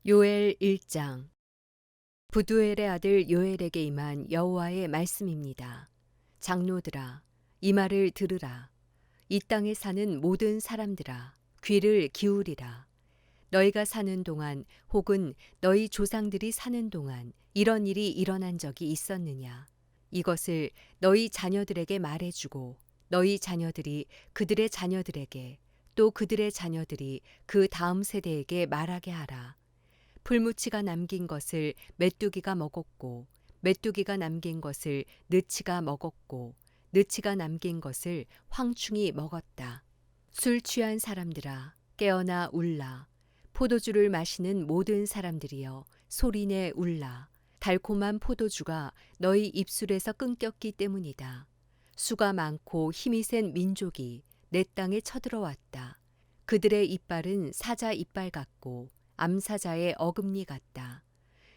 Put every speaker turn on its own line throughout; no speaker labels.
요엘 1장. 부두엘의 아들 요엘에게 임한 여호와의 말씀입니다. 장로들아, 이 말을 들으라. 이 땅에 사는 모든 사람들아, 귀를 기울이라. 너희가 사는 동안 혹은 너희 조상들이 사는 동안 이런 일이 일어난 적이 있었느냐? 이것을 너희 자녀들에게 말해주고 너희 자녀들이 그들의 자녀들에게 또 그들의 자녀들이 그 다음 세대에게 말하게 하라. 풀무치가 남긴 것을 메뚜기가 먹었고 메뚜기가 남긴 것을 느치가 먹었고 느치가 남긴 것을 황충이 먹었다. 술 취한 사람들아 깨어나 울라. 포도주를 마시는 모든 사람들이여 소리내 울라. 달콤한 포도주가 너희 입술에서 끊겼기 때문이다. 수가 많고 힘이 센 민족이 내 땅에 쳐들어왔다. 그들의 이빨은 사자 이빨 같고 암사자의 어금니 같다.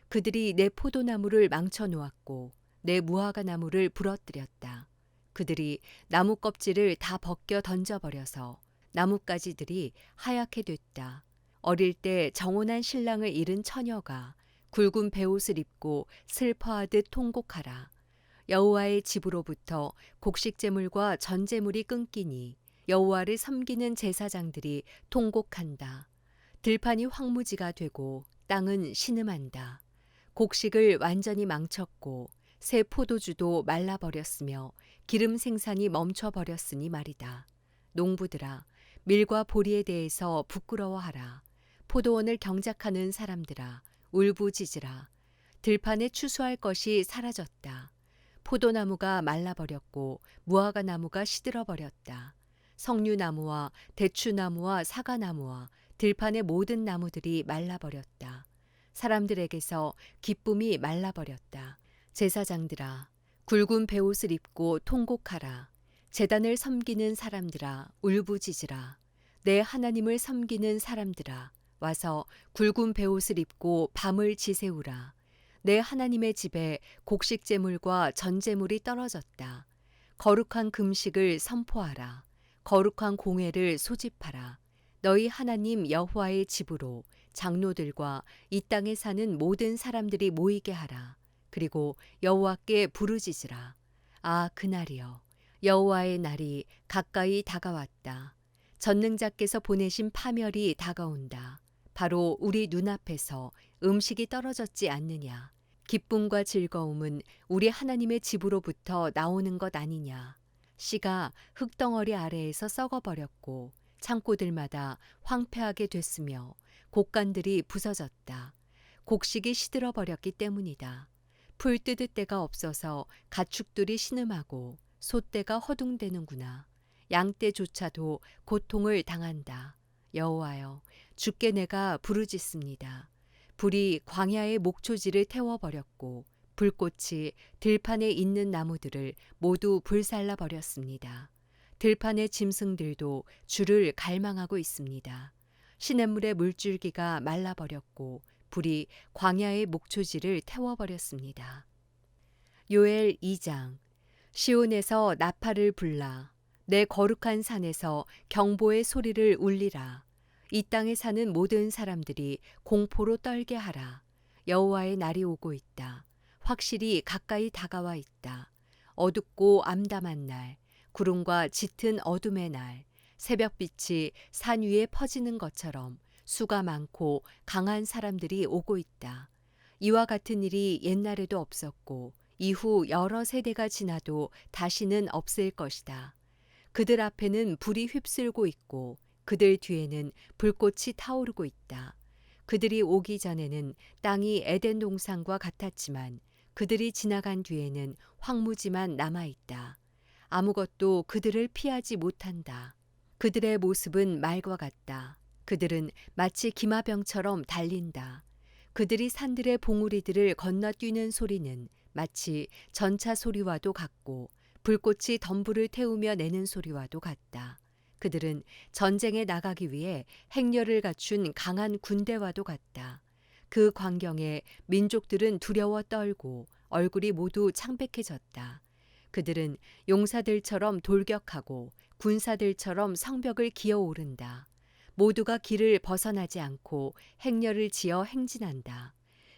그들이 내 포도나무를 망쳐 놓았고 내 무화과 나무를 부러뜨렸다. 그들이 나무 껍질을 다 벗겨 던져버려서 나뭇가지들이 하얗게 됐다. 어릴 때 정혼한 신랑을 잃은 처녀가 굵은 베옷을 입고 슬퍼하듯 통곡하라. 여호와의 집으로부터 곡식제물과 전제물이 끊기니 여호와를 섬기는 제사장들이 통곡한다. 들판이 황무지가 되고 땅은 신음한다. 곡식을 완전히 망쳤고 새 포도주도 말라버렸으며 기름 생산이 멈춰버렸으니 말이다. 농부들아, 밀과 보리에 대해서 부끄러워하라. 포도원을 경작하는 사람들아, 울부짖으라. 들판에 추수할 것이 사라졌다. 포도나무가 말라버렸고 무화과 나무가 시들어버렸다. 석류나무와 대추나무와 사과나무와 들판의 모든 나무들이 말라버렸다. 사람들에게서 기쁨이 말라버렸다. 제사장들아, 굵은 베옷을 입고 통곡하라. 제단을 섬기는 사람들아, 울부짖으라. 내 하나님을 섬기는 사람들아, 와서 굵은 베옷을 입고 밤을 지새우라. 내 하나님의 집에 곡식제물과 전제물이 떨어졌다. 거룩한 금식을 선포하라. 거룩한 공회를 소집하라. 너희 하나님 여호와의 집으로 장로들과 이 땅에 사는 모든 사람들이 모이게 하라. 그리고 여호와께 부르짖으라. 아, 그날이여. 여호와의 날이 가까이 다가왔다. 전능자께서 보내신 파멸이 다가온다. 바로 우리 눈앞에서 음식이 떨어졌지 않느냐. 기쁨과 즐거움은 우리 하나님의 집으로부터 나오는 것 아니냐. 씨가 흙덩어리 아래에서 썩어버렸고 창고들마다 황폐하게 됐으며 곡간들이 부서졌다. 곡식이 시들어 버렸기 때문이다. 풀 뜯을 데가 없어서 가축들이 신음하고 소떼가 허둥대는구나. 양떼조차도 고통을 당한다. 여호와여, 주께 내가 부르짖습니다. 불이 광야의 목초지를 태워버렸고 불꽃이 들판에 있는 나무들을 모두 불살라 버렸습니다. 들판의 짐승들도 주를 갈망하고 있습니다. 시냇물의 물줄기가 말라버렸고 불이 광야의 목초지를 태워버렸습니다. 요엘 2장. 시온에서 나팔을 불라. 내 거룩한 산에서 경보의 소리를 울리라. 이 땅에 사는 모든 사람들이 공포로 떨게 하라. 여호와의 날이 오고 있다. 확실히 가까이 다가와 있다. 어둡고 암담한 날, 구름과 짙은 어둠의 날, 새벽빛이 산 위에 퍼지는 것처럼 수가 많고 강한 사람들이 오고 있다. 이와 같은 일이 옛날에도 없었고 이후 여러 세대가 지나도 다시는 없을 것이다. 그들 앞에는 불이 휩쓸고 있고 그들 뒤에는 불꽃이 타오르고 있다. 그들이 오기 전에는 땅이 에덴 동산과 같았지만 그들이 지나간 뒤에는 황무지만 남아있다. 아무것도 그들을 피하지 못한다. 그들의 모습은 말과 같다. 그들은 마치 기마병처럼 달린다. 그들이 산들의 봉우리들을 건너뛰는 소리는 마치 전차 소리와도 같고 불꽃이 덤불을 태우며 내는 소리와도 같다. 그들은 전쟁에 나가기 위해 행렬을 갖춘 강한 군대와도 같다. 그 광경에 민족들은 두려워 떨고 얼굴이 모두 창백해졌다. 그들은 용사들처럼 돌격하고 군사들처럼 성벽을 기어오른다. 모두가 길을 벗어나지 않고 행렬을 지어 행진한다.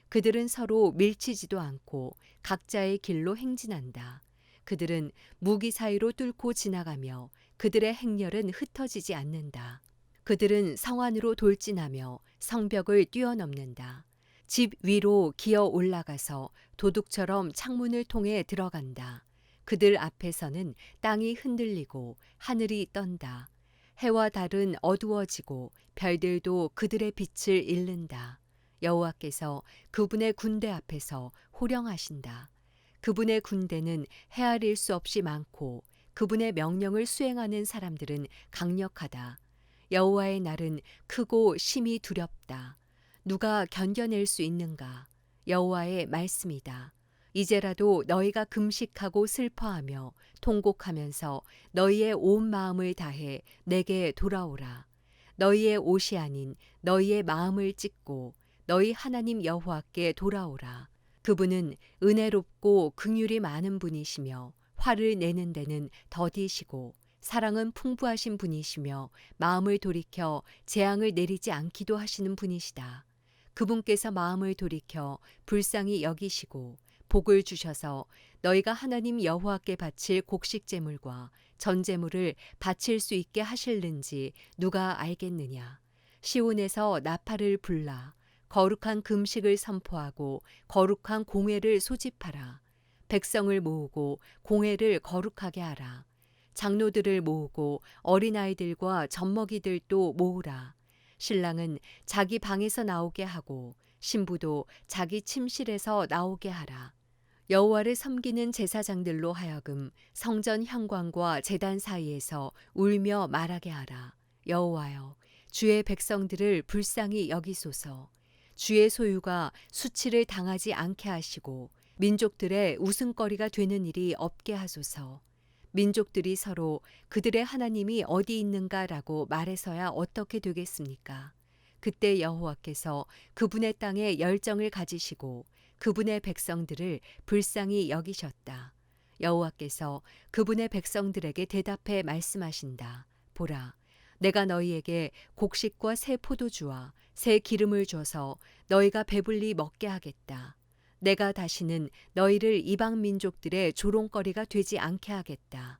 그들은 서로 밀치지도 않고 각자의 길로 행진한다. 그들은 무기 사이로 뚫고 지나가며 그들의 행렬은 흩어지지 않는다. 그들은 성 안으로 돌진하며 성벽을 뛰어넘는다. 집 위로 기어 올라가서 도둑처럼 창문을 통해 들어간다. 그들 앞에서는 땅이 흔들리고 하늘이 떤다. 해와 달은 어두워지고 별들도 그들의 빛을 잃는다. 여호와께서 그분의 군대 앞에서 호령하신다. 그분의 군대는 헤아릴 수 없이 많고 그분의 명령을 수행하는 사람들은 강력하다. 여호와의 날은 크고 심히 두렵다. 누가 견뎌낼 수 있는가? 여호와의 말씀이다. 이제라도 너희가 금식하고 슬퍼하며 통곡하면서 너희의 온 마음을 다해 내게 돌아오라. 너희의 옷이 아닌 너희의 마음을 찢고 너희 하나님 여호와께 돌아오라. 그분은 은혜롭고 긍휼이 많은 분이시며 화를 내는 데는 더디시고 사랑은 풍부하신 분이시며 마음을 돌이켜 재앙을 내리지 않기도 하시는 분이시다. 그분께서 마음을 돌이켜 불쌍히 여기시고 복을 주셔서 너희가 하나님 여호와께 바칠 곡식 제물과 전 제물을 바칠 수 있게 하실는지 누가 알겠느냐. 시온에서 나팔을 불라 거룩한 금식을 선포하고 거룩한 공회를 소집하라. 백성을 모으고 공회를 거룩하게 하라. 장로들을 모으고 어린아이들과 젖먹이들도 모으라. 신랑은 자기 방에서 나오게 하고 신부도 자기 침실에서 나오게 하라. 여호와를 섬기는 제사장들로 하여금 성전 현관과 제단 사이에서 울며 말하게 하라. 여호와여, 주의 백성들을 불쌍히 여기소서. 주의 소유가 수치를 당하지 않게 하시고 민족들의 웃음거리가 되는 일이 없게 하소서. 민족들이 서로 그들의 하나님이 어디 있는가라고 말해서야 어떻게 되겠습니까? 그때 여호와께서 그분의 땅에 열정을 가지시고 그분의 백성들을 불쌍히 여기셨다. 여호와께서 그분의 백성들에게 대답해 말씀하신다. 보라, 내가 너희에게 곡식과 새 포도주와 새 기름을 줘서 너희가 배불리 먹게 하겠다. 내가 다시는 너희를 이방 민족들의 조롱거리가 되지 않게 하겠다.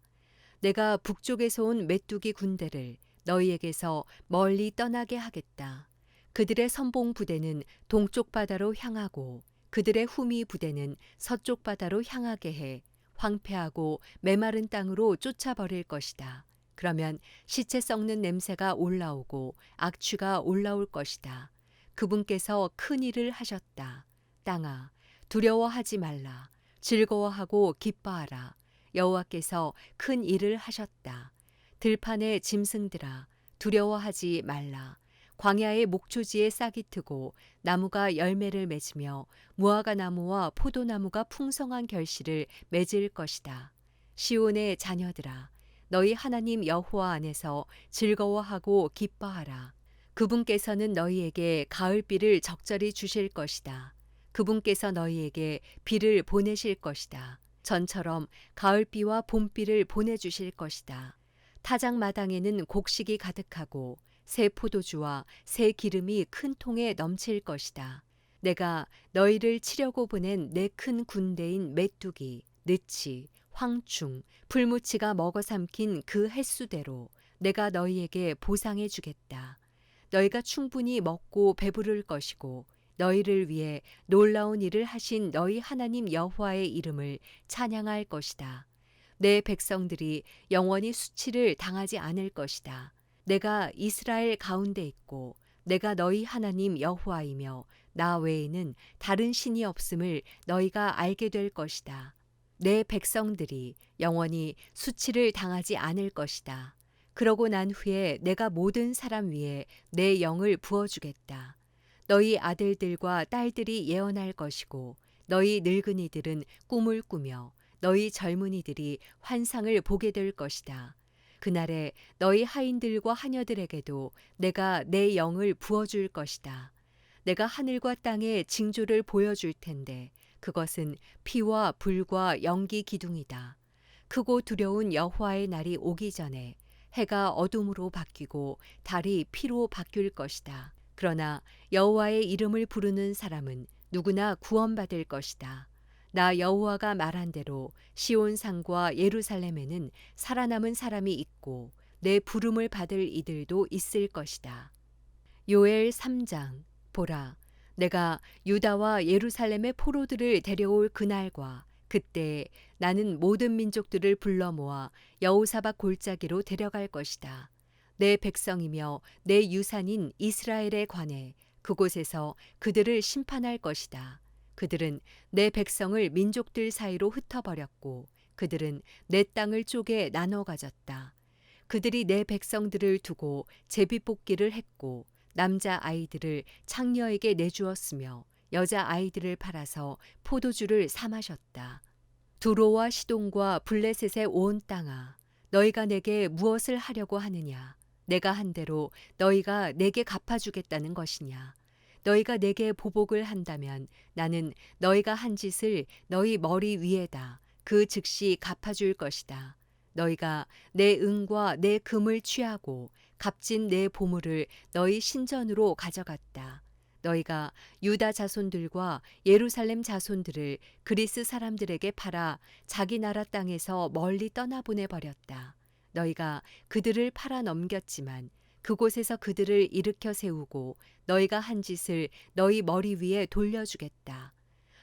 내가 북쪽에서 온 메뚜기 군대를 너희에게서 멀리 떠나게 하겠다. 그들의 선봉 부대는 동쪽 바다로 향하고 그들의 후미 부대는 서쪽 바다로 향하게 해 황폐하고 메마른 땅으로 쫓아버릴 것이다. 그러면 시체 썩는 냄새가 올라오고 악취가 올라올 것이다. 그분께서 큰 일을 하셨다. 땅아, 두려워하지 말라. 즐거워하고 기뻐하라. 여호와께서 큰 일을 하셨다. 들판의 짐승들아, 두려워하지 말라. 광야의 목초지에 싹이 트고 나무가 열매를 맺으며 무화과 나무와 포도나무가 풍성한 결실을 맺을 것이다. 시온의 자녀들아, 너희 하나님 여호와 안에서 즐거워하고 기뻐하라. 그분께서는 너희에게 가을비를 적절히 주실 것이다. 그분께서 너희에게 비를 보내실 것이다. 전처럼 가을비와 봄비를 보내주실 것이다. 타작마당에는 곡식이 가득하고 새 포도주와 새 기름이 큰 통에 넘칠 것이다. 내가 너희를 치려고 보낸 내 큰 군대인 메뚜기, 느치, 황충, 풀무치가 먹어 삼킨 그 횟수대로 내가 너희에게 보상해 주겠다. 너희가 충분히 먹고 배부를 것이고 너희를 위해 놀라운 일을 하신 너희 하나님 여호와의 이름을 찬양할 것이다. 내 백성들이 영원히 수치를 당하지 않을 것이다. 내가 이스라엘 가운데 있고 내가 너희 하나님 여호와이며 나 외에는 다른 신이 없음을 너희가 알게 될 것이다. 내 백성들이 영원히 수치를 당하지 않을 것이다. 그러고 난 후에 내가 모든 사람 위에 내 영을 부어주겠다. 너희 아들들과 딸들이 예언할 것이고 너희 늙은이들은 꿈을 꾸며 너희 젊은이들이 환상을 보게 될 것이다. 그날에 너희 하인들과 하녀들에게도 내가 내 영을 부어줄 것이다. 내가 하늘과 땅의 징조를 보여줄 텐데 그것은 피와 불과 연기 기둥이다. 크고 두려운 여호와의 날이 오기 전에 해가 어둠으로 바뀌고 달이 피로 바뀔 것이다. 그러나 여호와의 이름을 부르는 사람은 누구나 구원받을 것이다. 나 여호와가 말한 대로 시온 산과 예루살렘에는 살아남은 사람이 있고 내 부름을 받을 이들도 있을 것이다. 요엘 3장. 보라, 내가 유다와 예루살렘의 포로들을 데려올 그날과 그때 나는 모든 민족들을 불러 모아 여호사밧 골짜기로 데려갈 것이다. 내 백성이며 내 유산인 이스라엘에 관해 그곳에서 그들을 심판할 것이다. 그들은 내 백성을 민족들 사이로 흩어버렸고 그들은 내 땅을 쪼개 나눠 가졌다. 그들이 내 백성들을 두고 제비뽑기를 했고 남자 아이들을 창녀에게 내주었으며 여자 아이들을 팔아서 포도주를 사 마셨다. 두로와 시돈과 블레셋의 온 땅아, 너희가 내게 무엇을 하려고 하느냐? 내가 한 대로 너희가 내게 갚아주겠다는 것이냐? 너희가 내게 보복을 한다면 나는 너희가 한 짓을 너희 머리 위에다 그 즉시 갚아줄 것이다. 너희가 내 은과 내 금을 취하고 값진 내 보물을 너희 신전으로 가져갔다. 너희가 유다 자손들과 예루살렘 자손들을 그리스 사람들에게 팔아 자기 나라 땅에서 멀리 떠나보내 버렸다. 너희가 그들을 팔아 넘겼지만 그곳에서 그들을 일으켜 세우고 너희가 한 짓을 너희 머리 위에 돌려주겠다.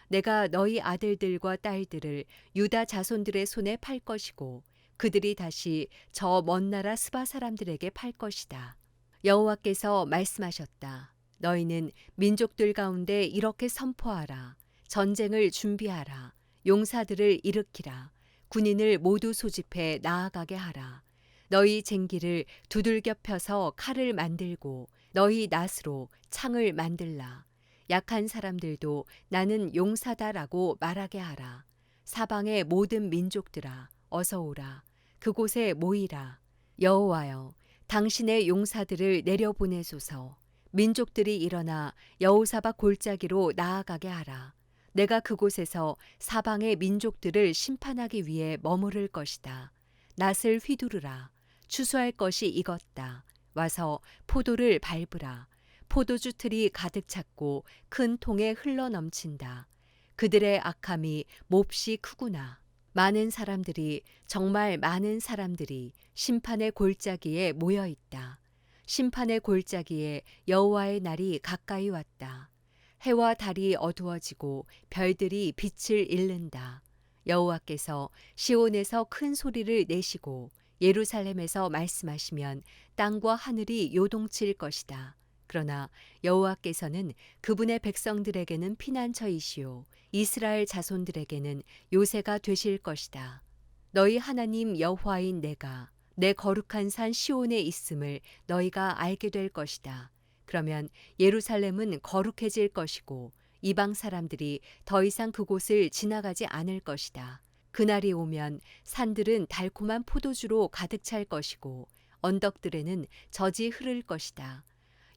내가 너희 아들들과 딸들을 유다 자손들의 손에 팔 것이고 그들이 다시 저 먼 나라 스바 사람들에게 팔 것이다. 여호와께서 말씀하셨다. 너희는 민족들 가운데 이렇게 선포하라. 전쟁을 준비하라. 용사들을 일으키라. 군인을 모두 소집해 나아가게 하라. 너희 쟁기를 두들겨 펴서 칼을 만들고 너희 낫으로 창을 만들라. 약한 사람들도 나는 용사다라고 말하게 하라. 사방의 모든 민족들아, 어서 오라. 그곳에 모이라. 여호와여, 당신의 용사들을 내려보내소서. 민족들이 일어나 여호사밧 골짜기로 나아가게 하라. 내가 그곳에서 사방의 민족들을 심판하기 위해 머무를 것이다. 낫을 휘두르라. 추수할 것이 익었다. 와서 포도를 밟으라. 포도주 틀이 가득 찼고 큰 통에 흘러 넘친다. 그들의 악함이 몹시 크구나. 많은 사람들이, 정말 많은 사람들이 심판의 골짜기에 모여 있다. 심판의 골짜기에 여호와의 날이 가까이 왔다. 해와 달이 어두워지고 별들이 빛을 잃는다. 여호와께서 시온에서 큰 소리를 내시고 예루살렘에서 말씀하시면 땅과 하늘이 요동칠 것이다. 그러나 여호와께서는 그분의 백성들에게는 피난처이시오 이스라엘 자손들에게는 요새가 되실 것이다. 너희 하나님 여호와인 내가 내 거룩한 산 시온에 있음을 너희가 알게 될 것이다. 그러면 예루살렘은 거룩해질 것이고 이방 사람들이 더 이상 그곳을 지나가지 않을 것이다. 그날이 오면 산들은 달콤한 포도주로 가득 찰 것이고 언덕들에는 젖이 흐를 것이다.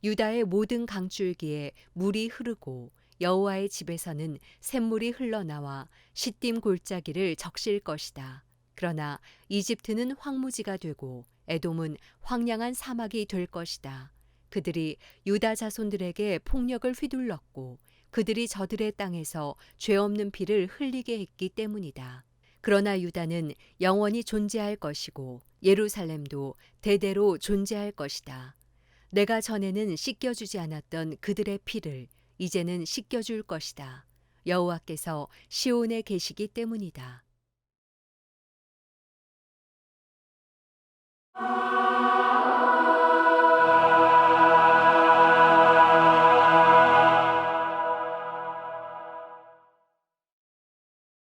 유다의 모든 강줄기에 물이 흐르고 여호와의 집에서는 샘물이 흘러나와 시딤 골짜기를 적실 것이다. 그러나 이집트는 황무지가 되고 에돔은 황량한 사막이 될 것이다. 그들이 유다 자손들에게 폭력을 휘둘렀고 그들이 저들의 땅에서 죄 없는 피를 흘리게 했기 때문이다. 그러나 유다는 영원히 존재할 것이고 예루살렘도 대대로 존재할 것이다. 내가 전에는 씻겨주지 않았던 그들의 피를 이제는 씻겨줄 것이다. 여호와께서 시온에 계시기 때문이다.